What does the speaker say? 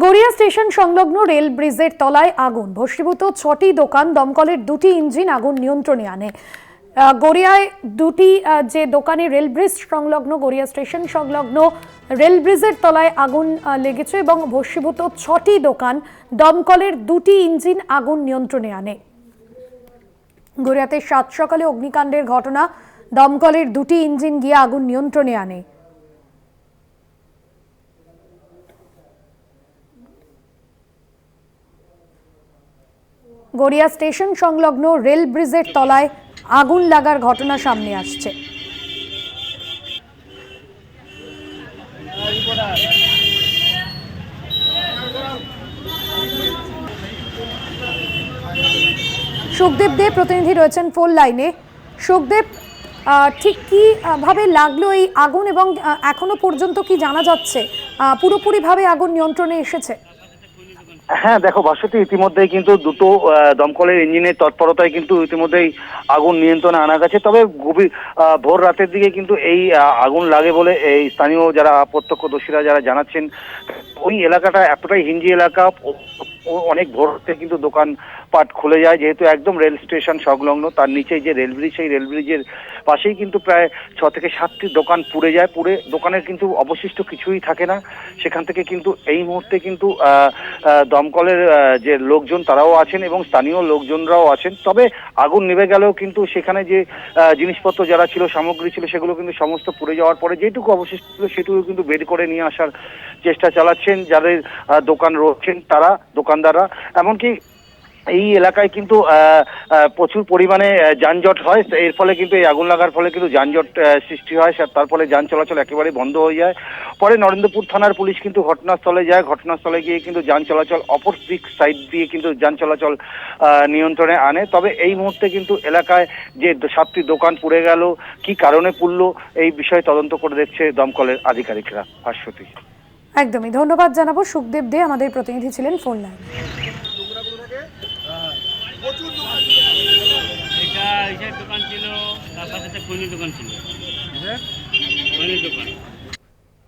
Garia station সংলগ্ন rail ব্রিজের তলায় আগুন, ভস্মীভূত 6টি দোকান, দমকলের 2টি ইঞ্জিন আগুন নিয়ন্ত্রণে আনে। গড়িয়ায় দুটি যে দোকানে রেল ব্রিজ সংলগ্ন, গড়িয়া স্টেশন সংলগ্ন রেল ব্রিজের তলায় আগুন লেগেছে এবং ভস্মীভূত 6টি দোকান, দমকলের 2টি ইঞ্জিন আগুন নিয়ন্ত্রণে আনে। গড়িয়াতে সাত সকালে অগ্নিকাণ্ডের ঘটনা, দমকলের 2টি ইঞ্জিন গিয়ে আগুন নিয়ন্ত্রণে আনে। গড়িয়া স্টেশন সংলগ্ন রেল ব্রিজের তলায় আগুন লাগার ঘটনা সামনে আসছে। সুখদেব দে প্রতিনিধি রয়েছেন ফোন লাইনে। সুখদেব, ঠিক কি ভাবে লাগলো এই আগুন এবং এখনো পর্যন্ত কি জানা যাচ্ছে পুরোপুরি ভাবে আগুন নিয়ন্ত্রণে এসেছে? হ্যাঁ দেখো ভাস্বতী, ইতিমধ্যেই কিন্তু দুটো দমকলের ইঞ্জিনের তৎপরতায় কিন্তু ইতিমধ্যেই আগুন নিয়ন্ত্রণে আনা গেছে। তবে গভীর ভোর রাতের দিকে কিন্তু এই আগুন লাগে বলে এই স্থানীয় যারা প্রত্যক্ষদর্শীরা যারা জানাচ্ছেন, ওই এলাকাটা এতটাই হিঞ্জি এলাকা, অনেক ভোর থেকে কিন্তু দোকান পাট খুলে যায়, যেহেতু একদম রেল স্টেশন সংলগ্ন, তার নিচেই যে রেল ব্রিজ, সেই রেল ব্রিজের পাশেই কিন্তু প্রায় 6 থেকে 7টি দোকান পুড়ে যায়। পুড়ে দোকানের কিন্তু অবশিষ্ট কিছুই থাকে না। সেখান থেকে কিন্তু এই মুহূর্তে কিন্তু দমকলের যে লোকজন তারাও আছেন এবং স্থানীয় লোকজনরাও আছেন। তবে আগুন নিভে গেলেও কিন্তু সেখানে যে জিনিসপত্র যারা ছিল, সামগ্রী ছিল, সেগুলো কিন্তু সমস্ত পুড়ে যাওয়ার পরে যেটুকু অবশিষ্ট ছিল সেটুকু কিন্তু বের করে নিয়ে আসার চেষ্টা চালাচ্ছেন যাদের দোকান রয়েছেন তারা, দোকানদাররা। এমনকি এই এলাকায় কিন্তু প্রচুর পরিমাণে যানজট হয়, এর ফলে কিন্তু এই আগুন লাগার ফলে কিন্তু যানজট সৃষ্টি হয়, তার ফলে যান চলাচল একেবারে বন্ধ হয়ে যায়। পরে নরেন্দ্রপুর থানার পুলিশ কিন্তু ঘটনাস্থলে যায়, ঘটনাস্থলে গিয়ে কিন্তু যান চলাচল অপর দিক সাইড দিয়ে কিন্তু যান চলাচল নিয়ন্ত্রণে আনে। তবে এই মুহূর্তে কিন্তু এলাকায় যে 7টি দোকান পুড়ে গেল, কি কারণে পুড়ল, এই বিষয়ে তদন্ত করে দেখছে দমকলের আধিকারিকরা। ভাস্বতী, একদমই ধন্যবাদ জানাবো। সুখদেব দে আমাদের প্রতিনিধি ছিলেন ফোন লাইনে। দোকান ছিল, তার পাশে একটা দোকান ছিল, দোকান